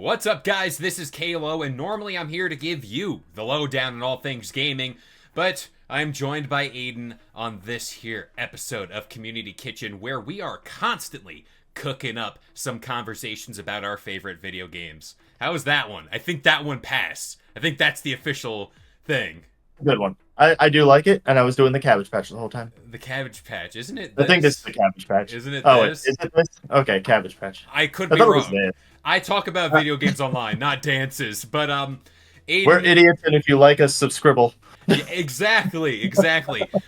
What's up, guys? This is K-Lo, and normally I'm here to give you the lowdown on all things gaming, but I'm joined by Aden on this here episode of Community Kitchen, where we are constantly cooking up some conversations about our favorite video games. How was that one? I think that one passed. I think that's the official thing. Good one. I do like it, and I was doing the Cabbage Patch the whole time. The Cabbage Patch, isn't it I think this is this? the Cabbage Patch. Isn't it Oh, this? is it this? Okay, Cabbage Patch. I could I be thought it was wrong. this. I talk about video games online, not dances, but We're Aden. idiots, and if you like us, subscribble. Yeah, exactly.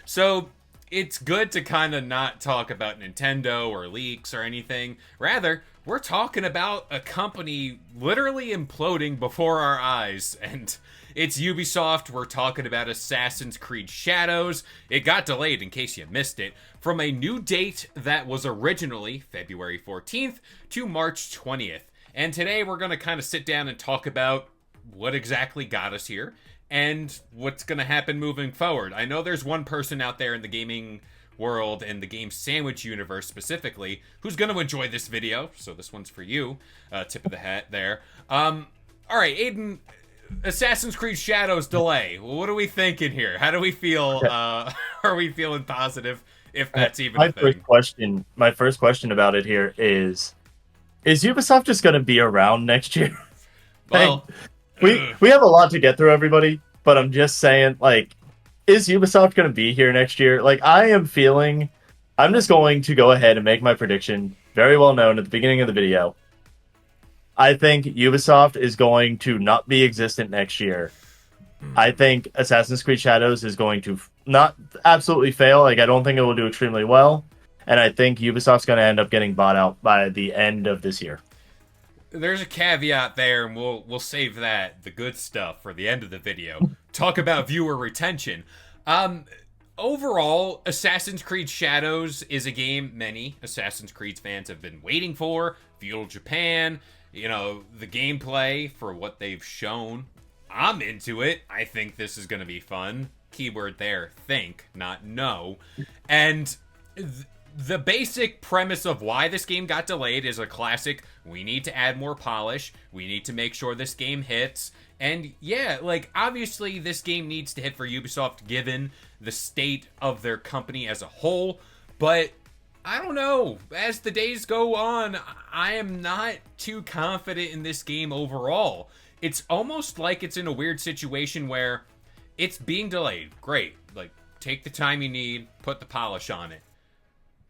So it's good to kind of not talk about Nintendo or leaks or anything. Rather, we're talking about a company literally imploding before our eyes, and it's Ubisoft. We're talking about Assassin's Creed Shadows. It got delayed, in case you missed it, from a new date that was originally February 14th to March 20th. And today we're going to kind of sit down and talk about what exactly got us here and what's going to happen moving forward. I know there's one person out there in the gaming world and the game sandwich universe specifically who's going to enjoy this video, so this one's for you. Tip of the hat there. All right, Aden, Assassin's Creed Shadows delay. What are we thinking here? How do we feel? Are we feeling positive, if that's even a thing? My first question about it here is Ubisoft just going to be around next year? Like, Well, we have a lot to get through, everybody, but I'm just saying, like, is Ubisoft going to be here next year? Like, I'm just going to go ahead and make my prediction, very well known at the beginning of the video. I think Ubisoft is going to not be existent next year. I think Assassin's Creed Shadows is going to not absolutely fail. Like, I don't think it will do extremely well. And I think Ubisoft's going to end up getting bought out by the end of this year. there's a caveat there, and we'll save that, the good stuff, for the end of the video. Talk about viewer retention. Overall, Assassin's Creed Shadows is a game many Assassin's Creed fans have been waiting for. Feudal Japan, the gameplay for what they've shown. I'm into it. I think this is going to be fun. Keyword there, think, not know. And the basic premise of why this game got delayed is a classic, we need to add more polish, we need to make sure this game hits, and yeah, like, obviously this game needs to hit for Ubisoft given the state of their company as a whole, but I don't know, as the days go on, I am not too confident in this game overall. It's almost like it's in a weird situation where it's being delayed, great, like, take the time you need, put the polish on it.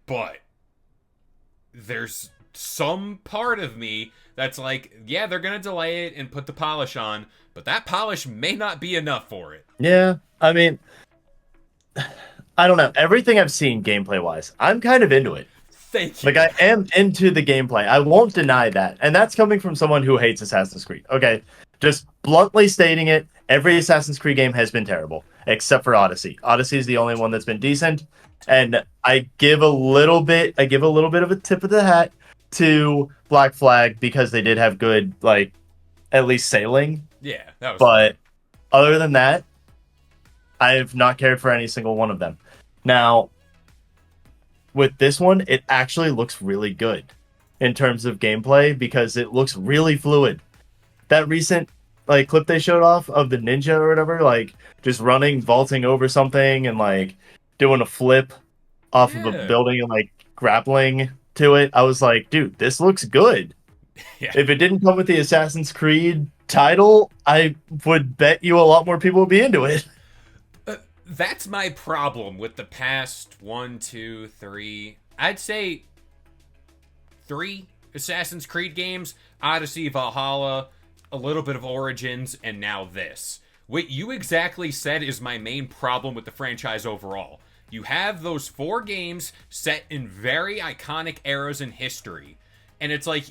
But there's some part of me that's like, yeah, they're going to delay it and put the polish on, but that polish may not be enough for it. Yeah, I mean, I don't know. Everything I've seen gameplay-wise, I'm kind of into it. Thank you. Like, I am into the gameplay. I won't deny that. And that's coming from someone who hates Assassin's Creed. Okay, just bluntly stating it, every Assassin's Creed game has been terrible, except for Odyssey. Odyssey is the only one that's been decent. And I give a little bit of a tip of the hat to Black Flag because they did have good, like, at least sailing. Yeah, that was But other than that, I have not cared for any single one of them. Now, with this one, it actually looks really good in terms of gameplay because it looks really fluid. That recent clip they showed off of the ninja or whatever, like just running, vaulting over something and like doing a flip off of a Yeah. building and like grappling to it. I was like, dude, this looks good. Yeah. If it didn't come with the Assassin's Creed title, I would bet you a lot more people would be into it. That's my problem with the past I'd say 3 Assassin's Creed games: Odyssey, Valhalla, a little bit of Origins, and now this. What you exactly said is my main problem with the franchise overall. You have those 4 games set in very iconic eras in history, and it's like,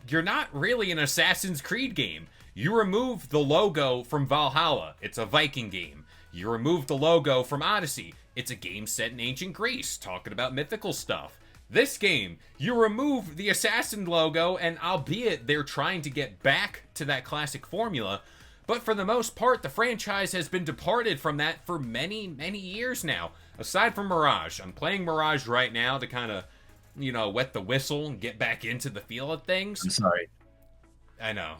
you're not really an Assassin's Creed game. You remove the logo from Valhalla, it's a Viking game. You remove the logo from Odyssey, it's a game set in ancient Greece, talking about mythical stuff. This game, you remove the Assassin logo, and albeit they're trying to get back to that classic formula, but for the most part, the franchise has been departed from that for many, many years now. Aside from Mirage. I'm playing Mirage right now to kind of, wet the whistle and get back into the feel of things. I'm sorry. I know.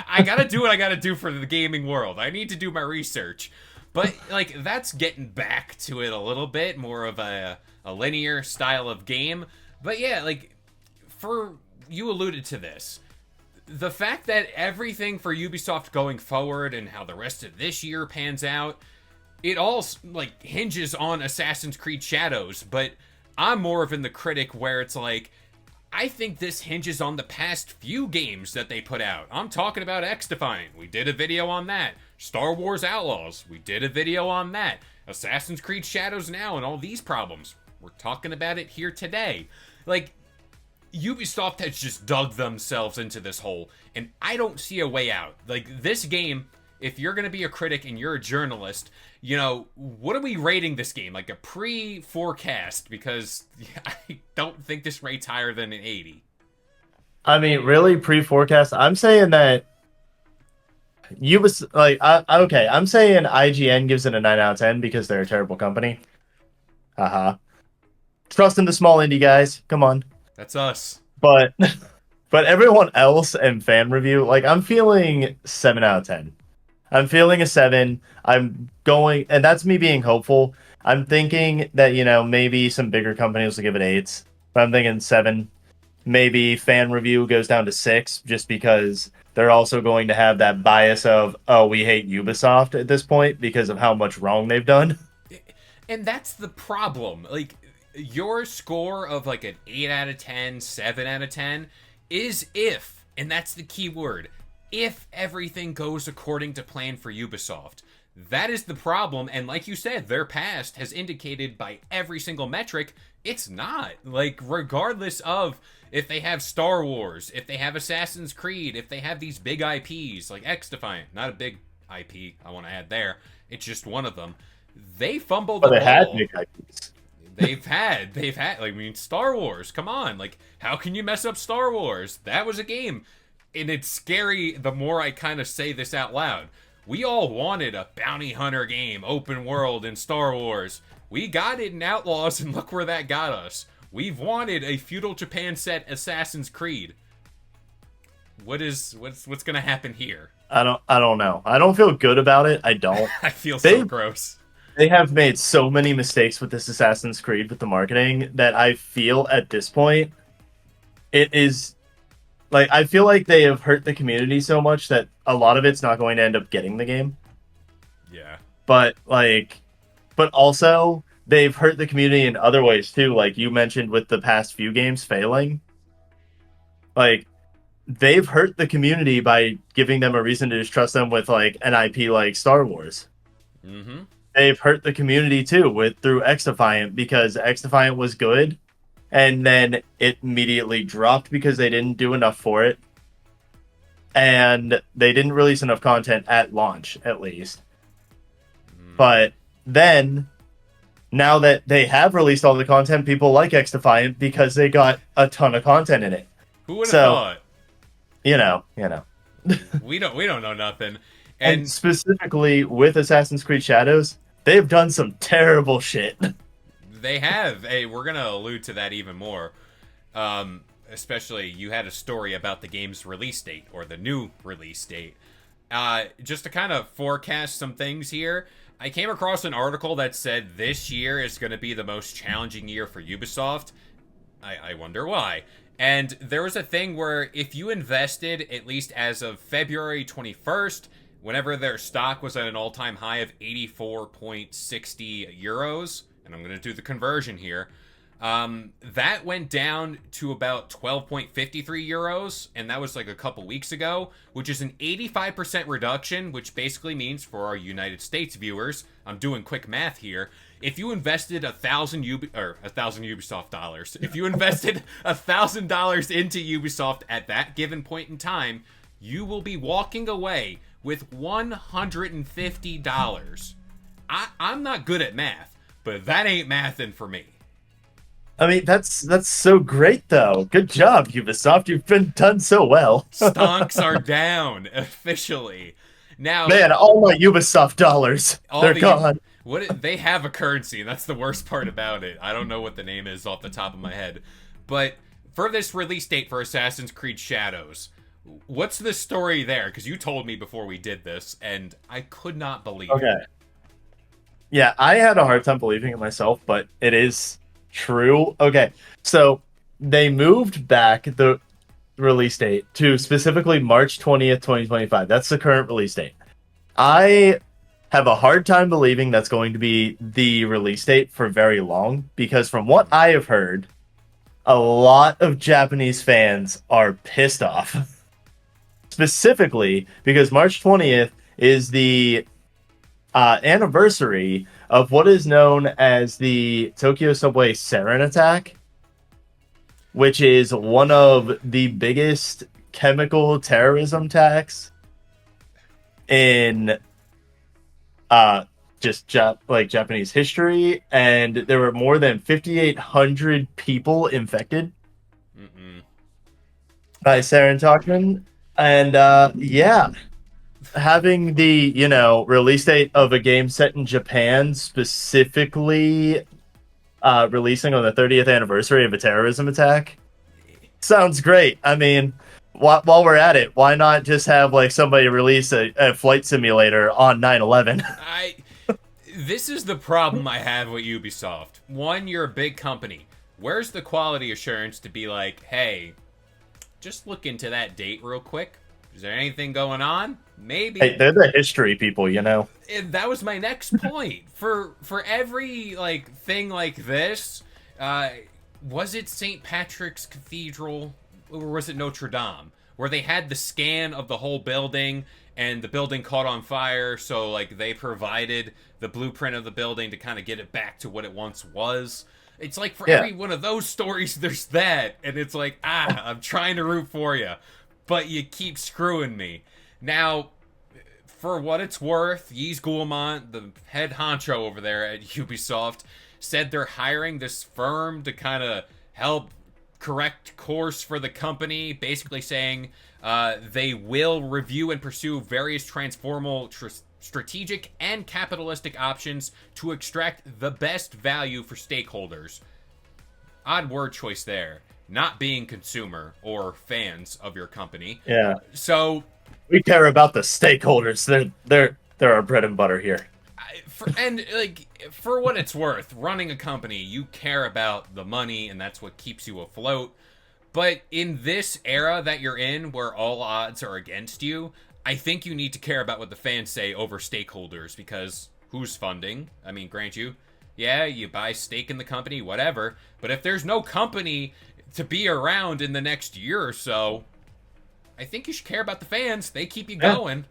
I gotta do what I gotta do for the gaming world. I need to do my research. But, like, that's getting back to it a little bit, more of a linear style of game. But yeah, like, you alluded to this. The fact that everything for Ubisoft going forward and how the rest of this year pans out, it all, like, hinges on Assassin's Creed Shadows. But I'm more of in the critic where it's like, I think this hinges on the past few games that they put out. I'm talking about X-Defiant. We did a video on that. Star Wars Outlaws. We did a video on that. Assassin's Creed Shadows now and all these problems. We're talking about it here today. Like, Ubisoft has just dug themselves into this hole, and I don't see a way out. Like, this game, if you're going to be a critic and you're a journalist, you know, what are we rating this game? Like a pre-forecast, because I don't think this rate's higher than an 80. I mean, really, pre-forecast. I'm saying that Ubisoft, like, okay, I'm saying IGN gives it a 9 out of 10 because they're a terrible company. Haha. Trust in the small indie guys. Come on. That's us. But but everyone else and fan review, like, I'm feeling 7 out of 10. I'm feeling a 7. I'm going, and that's me being hopeful. I'm thinking that, you know, maybe some bigger companies will give it 8s. But I'm thinking 7. Maybe fan review goes down to 6 just because they're also going to have that bias of, oh, we hate Ubisoft at this point because of how much wrong they've done. And that's the problem. Like, your score of like an 8 out of 10, 7 out of 10 is if, and that's the key word, if everything goes according to plan for Ubisoft. That is the problem, and like you said, their past has indicated by every single metric, it's not. Like, regardless of if they have Star Wars, if they have Assassin's Creed, if they have these big IPs, like X-Defiant, not a big IP I want to add there, it's just one of them. They fumbled the ball. They had big IPs. They've had, like, I mean, Star Wars, come on. Like, how can you mess up Star Wars? That was a game. And it's scary the more I kind of say this out loud. We all wanted a bounty hunter game, open world in Star Wars. We got it in Outlaws, and look where that got us. We've wanted a feudal Japan set Assassin's Creed. What's gonna happen here? I don't know. I don't feel good about it. I don't. I feel so gross. They have made so many mistakes with this Assassin's Creed with the marketing that I feel at this point it is like, I feel like they have hurt the community so much that a lot of it's not going to end up getting the game. Yeah. But also they've hurt the community in other ways too, like you mentioned with the past few games failing. Like, they've hurt the community by giving them a reason to distrust them with like an IP like Star Wars. Mm-hmm. They've hurt the community too through X-Defiant because X-Defiant was good and then it immediately dropped because they didn't do enough for it. And they didn't release enough content at launch, at least. But then, now that they have released all the content, people like X-Defiant because they got a ton of content in it. Who would have thought? You know. we don't know nothing. And specifically with Assassin's Creed Shadows, they've done some terrible shit. They have. Hey, we're going to allude to that even more. Especially, you had a story about the game's release date, or the new release date. Just to kind of forecast some things here, I came across an article that said this year is going to be the most challenging year for Ubisoft. I wonder why. And there was a thing where if you invested, at least as of February 21st, whenever their stock was at an all-time high of 84.60 euros, and I'm going to do the conversion here, that went down to about 12.53 euros, and that was like a couple weeks ago, which is an 85% reduction, which basically means for our United States viewers, I'm doing quick math here, if you invested 1,000 Ubisoft dollars, if you invested $1,000 into Ubisoft at that given point in time, you will be walking away with $150. I'm not good at math, but that ain't mathin' for me. I mean, that's so great, though. Good job, Ubisoft. You've been done so well. Stonks are down, officially. Now, man, all my Ubisoft dollars, they're gone. They have a currency, and that's the worst part about it. I don't know what the name is off the top of my head. But for this release date for Assassin's Creed Shadows, What's the story there? Because you told me before we did this, and I could not believe it. Okay. Yeah, I had a hard time believing it myself, but it is true. Okay. So they moved back the release date to specifically March 20th, 2025. That's the current release date. I have a hard time believing that's going to be the release date for very long because from what I have heard, a lot of Japanese fans are pissed off. Specifically because March 20th is the anniversary of what is known as the Tokyo Subway sarin attack, which is one of the biggest chemical terrorism attacks in uh just Japanese history, and there were more than 5,800 people infected Mm-mm. by I sarin toxin. And yeah, having the release date of a game set in Japan specifically releasing on the 30th anniversary of a terrorism attack sounds great. I mean, while we're at it, why not just have like somebody release a flight simulator on 9/11? I this is the problem I have with Ubisoft. One, you're a big company. Where's the quality assurance to be like, hey, just look into that date real quick? Is there anything going on? Hey, Maybe. they're the history people, you know. And that was my next point. For every like thing like this, uh, was it St. Patrick's Cathedral or was it Notre Dame where they had the scan of the whole building and the building caught on fire, so like they provided the blueprint of the building to kind of get it back to what it once was. It's like for Yeah, every one of those stories, there's that, and it's like, I'm trying to root for you, but you keep screwing me. Now, for what it's worth, Yves Guillemot, the head honcho over there at Ubisoft, said they're hiring this firm to kind of help correct course for the company, basically saying they will review and pursue various transformal, strategic, and capitalistic options to extract the best value for stakeholders. Odd word choice there. Not being consumer or fans of your company. yeah. So We care about the stakeholders. They're our bread and butter here. for what it's worth, running a company, you care about the money, and that's what keeps you afloat. But in this era that you're in, where all odds are against you, I think you need to care about what the fans say over stakeholders, because who's funding? I mean, grant you, yeah, you buy stake in the company, whatever. But if there's no company to be around in the next year or so, I think you should care about the fans. They keep you Yeah. going.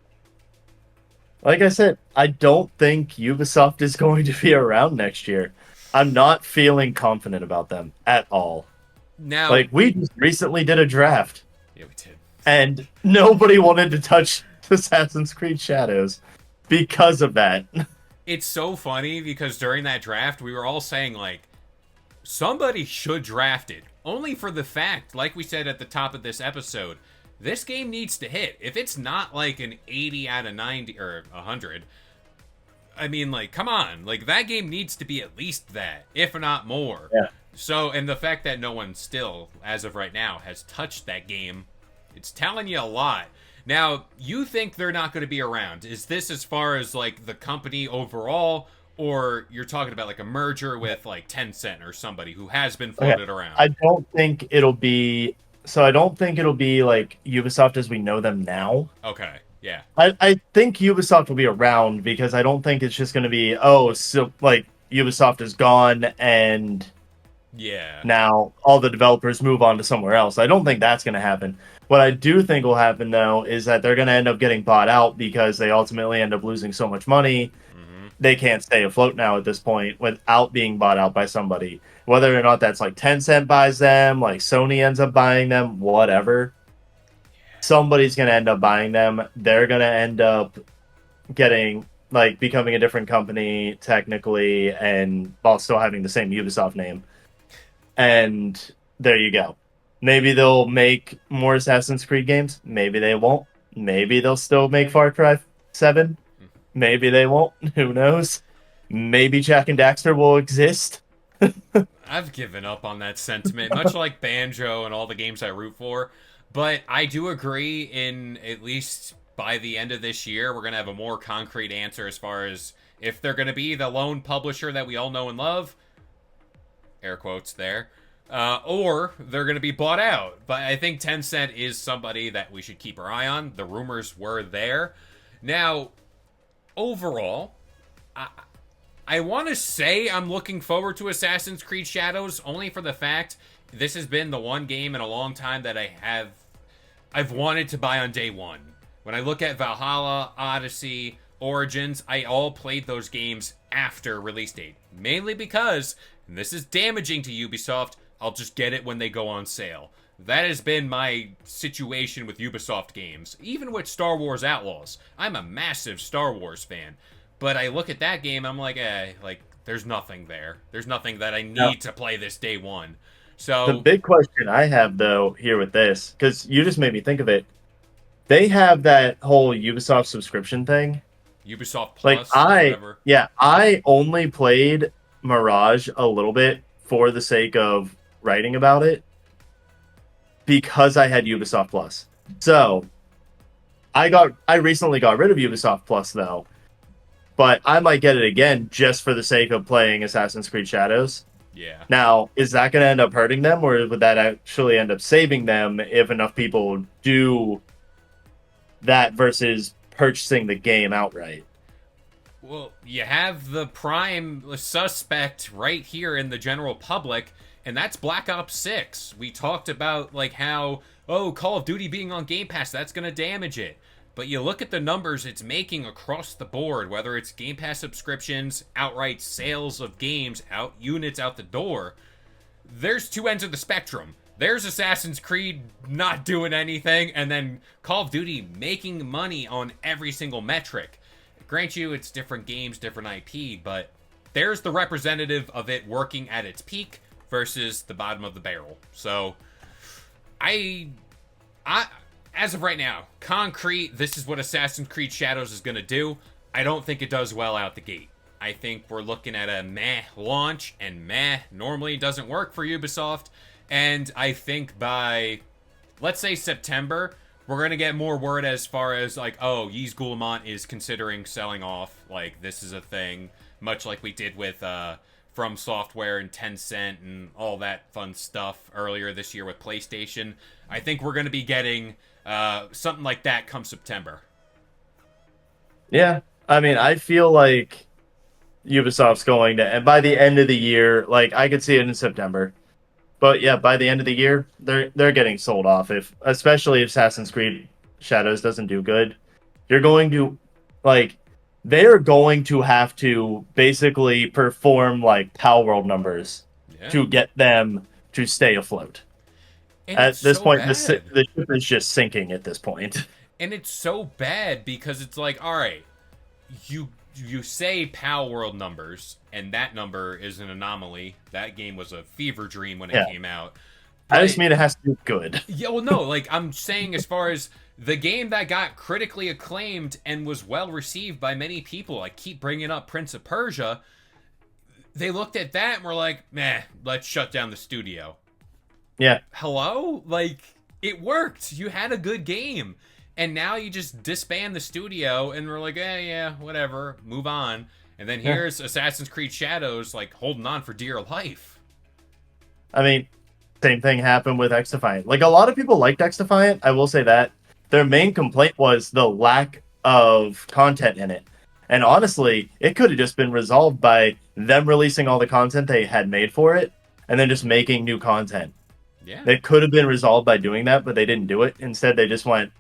Like I said, I don't think Ubisoft is going to be around next year. I'm not feeling confident about them at all. Now, Like we just recently did a draft yeah, we did. and nobody wanted to touch Assassin's Creed Shadows because of that. It's so funny because during that draft, we were all saying, like, somebody should draft it. Only for the fact, like we said at the top of this episode, this game needs to hit. If it's not like an 80 out of 90 or 100, I mean, like, come on. Like, that game needs to be at least that, if not more. Yeah. So, and the fact that no one still, as of right now, has touched that game, it's telling you a lot. Now, you think they're not going to be around. Is this as far as, like, the company overall, or you're talking about, like, a merger with, like, Tencent or somebody who has been Okay. floated around? I don't think it'll be I don't think it'll be like Ubisoft as we know them now. Okay, yeah. I think Ubisoft will be around because I don't think it's just going to be, oh, so like Ubisoft is gone and Yeah. now all the developers move on to somewhere else. I don't think that's going to happen. What I do think will happen though is that they're going to end up getting bought out because they ultimately end up losing so much money. Mm-hmm. They can't stay afloat now at this point without being bought out by somebody. Whether or not that's like Tencent buys them, like Sony ends up buying them, whatever. Somebody's going to end up buying them. They're going to end up getting like becoming a different company technically and while still having the same Ubisoft name. And there you go. Maybe they'll make more Assassin's Creed games. Maybe they won't. Maybe they'll still make Far Cry 7. Maybe they won't. Who knows? Maybe Jack and Daxter will exist. I've given up on that sentiment, much like Banjo and all the games I root for. But I do agree in at least by the end of this year, we're going to have a more concrete answer as far as if they're going to be the lone publisher that we all know and love, air quotes there, or they're going to be bought out. But I think Tencent is somebody that we should keep our eye on. The rumors were there. Now, overall, I want to say I'm looking forward to Assassin's Creed Shadows only for the fact this has been the one game in a long time that I've wanted to buy on day one. When I look at Valhalla, Odyssey, Origins, I all played those games after release date. Mainly because, and this is damaging to Ubisoft, I'll just get it when they go on sale. That has been my situation with Ubisoft games. Even with Star Wars Outlaws. I'm a massive Star Wars fan. But I look at that game, I'm like, there's nothing there. There's nothing that I need to play this day one. The So, big question I have though here with this, because you just made me think of it, they have that whole Ubisoft subscription thing. Ubisoft Like Plus or whatever. I only played Mirage a little bit for the sake of writing about it because I had Ubisoft Plus. So I recently got rid of Ubisoft Plus though, but I might get it again just for the sake of playing Assassin's Creed Shadows. Yeah. Now, is that going to end up hurting them, or would that actually end up saving them if enough people do that versus purchasing the game outright? Well, you have the prime suspect right here in the general public, and that's Black Ops 6. We talked about like how, oh, Call of Duty being on Game Pass, that's going to damage it. But you look at the numbers it's making across the board, whether it's Game Pass subscriptions, outright sales of games, units out the door. There's two ends of the spectrum. There's Assassin's Creed not doing anything, and then Call of Duty making money on every single metric. Grant you, it's different games, different IP, but there's the representative of it working at its peak versus the bottom of the barrel. So, I as of right now, concrete, this is what Assassin's Creed Shadows is going to do. I don't think it does well out the gate. I think we're looking at a meh launch, and meh normally doesn't work for Ubisoft. And I think by, let's say September, we're going to get more word as far as like, oh, Yves Guillemot is considering selling off. Like, this is a thing, much like we did with From Software and Tencent and all that fun stuff earlier this year with PlayStation. I think we're going to be getting something like that come September. Yeah, I mean, I feel like Ubisoft's going to, and by the end of the year, like I could see it in September. But yeah, by the end of the year, they're getting sold off. If especially if Assassin's Creed Shadows doesn't do good, you're going to like they're going to have to basically perform like Pal World numbers to get them to stay afloat. And At it's this so point, bad. the ship is just sinking at this point. And it's so bad because it's like, all right, you say PAL World numbers, and that number is an anomaly. That game was a fever dream when it came out. But, I just mean it has to be good. Yeah, well, no, like I'm saying, as far as the game that got critically acclaimed and was well received by many people, I keep bringing up Prince of Persia. They looked at that and were like, meh, let's shut down the studio. Yeah. Hello? Like, it worked. You had a good game. And now you just disband the studio and we're like, yeah, whatever, move on. And then here's Assassin's Creed Shadows, like, holding on for dear life. I mean, same thing happened with X Defiant. Like, a lot of people liked X Defiant, I will say that. Their main complaint was the lack of content in it. And honestly, it could have just been resolved by them releasing all the content they had made for it and then just making new content. Yeah. It could have been resolved by doing that, but they didn't do it. Instead, they just went,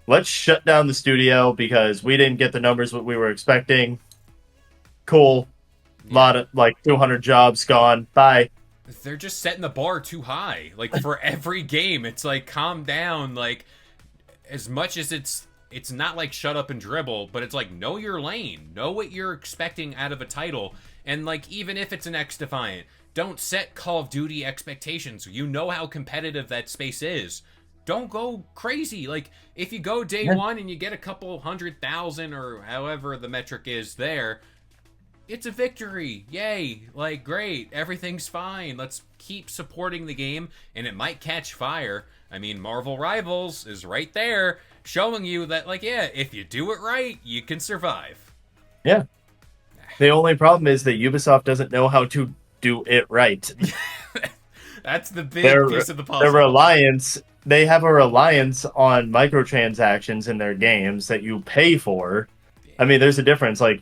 let's shut down the studio because we didn't get the numbers what we were expecting. Cool. Yeah. Lot of, like, 200 jobs gone. Bye. They're just setting the bar too high. Like, for every game, it's like, calm down. Like, as much as it's not like shut up and dribble, but it's like, know your lane. Know what you're expecting out of a title. And, like, even if it's an X Defiant, don't set Call of Duty expectations. You know how competitive that space is. Don't go crazy. Like, if you go day one and you get a couple 100,000 or however the metric is there, it's a victory. Yay. Like, great. Everything's fine. Let's keep supporting the game, and it might catch fire. I mean, Marvel Rivals is right there showing you that, like, yeah, if you do it right, you can survive. Yeah. The only problem is that Ubisoft doesn't know how to do it right. That's the big piece of the puzzle. They have a reliance on microtransactions in their games that you pay for. I mean, there's a difference. Like,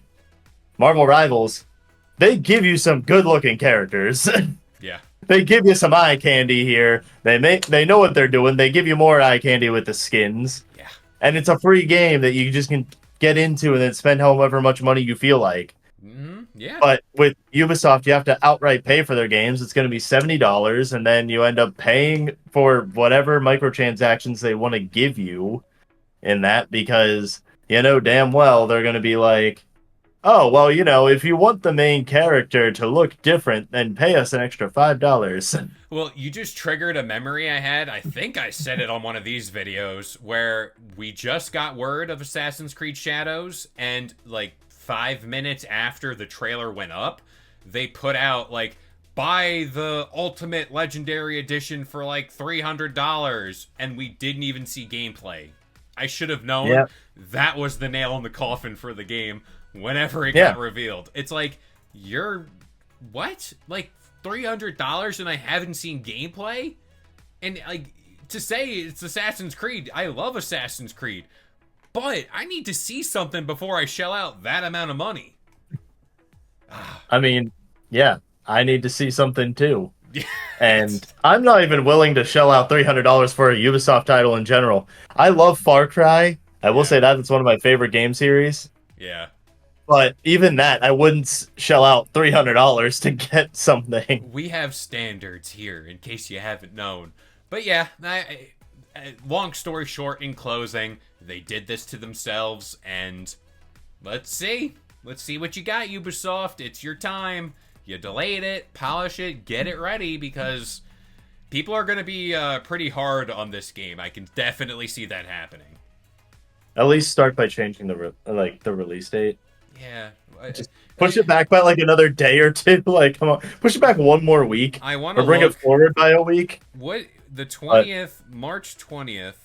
Marvel Rivals, they give you some good-looking characters. Yeah. They give you some eye candy here. They know what they're doing. They give you more eye candy with the skins. Yeah. And it's a free game that you just can get into and then spend however much money you feel like. Mm-hmm. Yeah. But with Ubisoft, you have to outright pay for their games. It's going to be $70, and then you end up paying for whatever microtransactions they want to give you in that, because you know damn well they're going to be like, oh, well, you know, if you want the main character to look different, then pay us an extra $5. Well, you just triggered a memory I had. I think I said it on one of these videos where we just got word of Assassin's Creed Shadows, and like 5 minutes after the trailer went up, they put out like, buy the Ultimate Legendary Edition for like $300, and we didn't even see gameplay. I should have known that was the nail in the coffin for the game whenever it got revealed. It's like, you're what? Like $300 and I haven't seen gameplay? And like, to say it's Assassin's Creed, I love Assassin's Creed, but I need to see something before I shell out that amount of money. I mean, yeah, I need to see something too. And I'm not even willing to shell out $300 for a Ubisoft title in general. I love Far Cry. I will say that it's one of my favorite game series. Yeah. But even that, I wouldn't shell out $300 to get something. We have standards here, in case you haven't known. But yeah, long story short, in closing, they did this to themselves, and let's see. Let's see what you got, Ubisoft. It's your time. You delayed it, polish it, get it ready, because people are going to be pretty hard on this game. I can definitely see that happening. At least start by changing the release date. Yeah. Just push it back by like another day or two. Like, come on, push it back one more week. I want to bring it forward by a week. What the 20th, March 20th,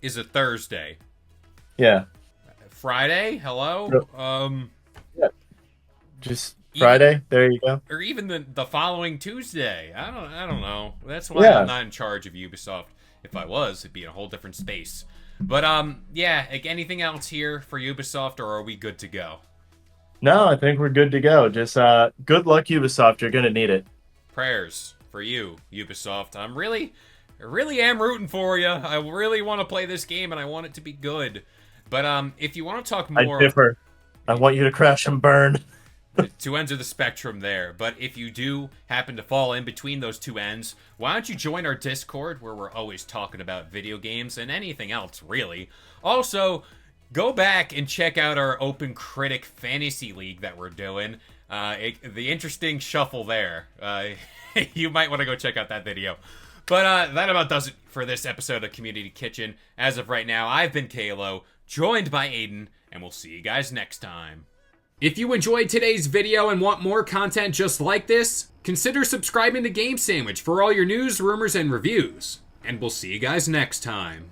is a Thursday. Yeah. Friday. Hello. Yeah. Just Friday. There you go. Or even the following Tuesday. I don't know. That's why I'm not in charge of Ubisoft. If I was, it'd be in a whole different space. But yeah. Like, anything else here for Ubisoft, or are we good to go? No, I think we're good to go. Just good luck, Ubisoft. You're gonna need it. Prayers for you, Ubisoft. I really am rooting for you. I really want to play this game, and I want it to be good. But if you want to talk more, I differ. I want you to crash and burn. Two ends of the spectrum there. But if you do happen to fall in between those two ends, why don't you join our Discord, where we're always talking about video games and anything else, really. Also, go back and check out our Open Critic Fantasy League that we're doing. The interesting shuffle there. You might want to go check out that video. But that about does it for this episode of Community Kitchen. As of right now, I've been K-Lo, joined by Aden, and we'll see you guys next time. If you enjoyed today's video and want more content just like this, consider subscribing to Game Sandwich for all your news, rumors, and reviews. And we'll see you guys next time.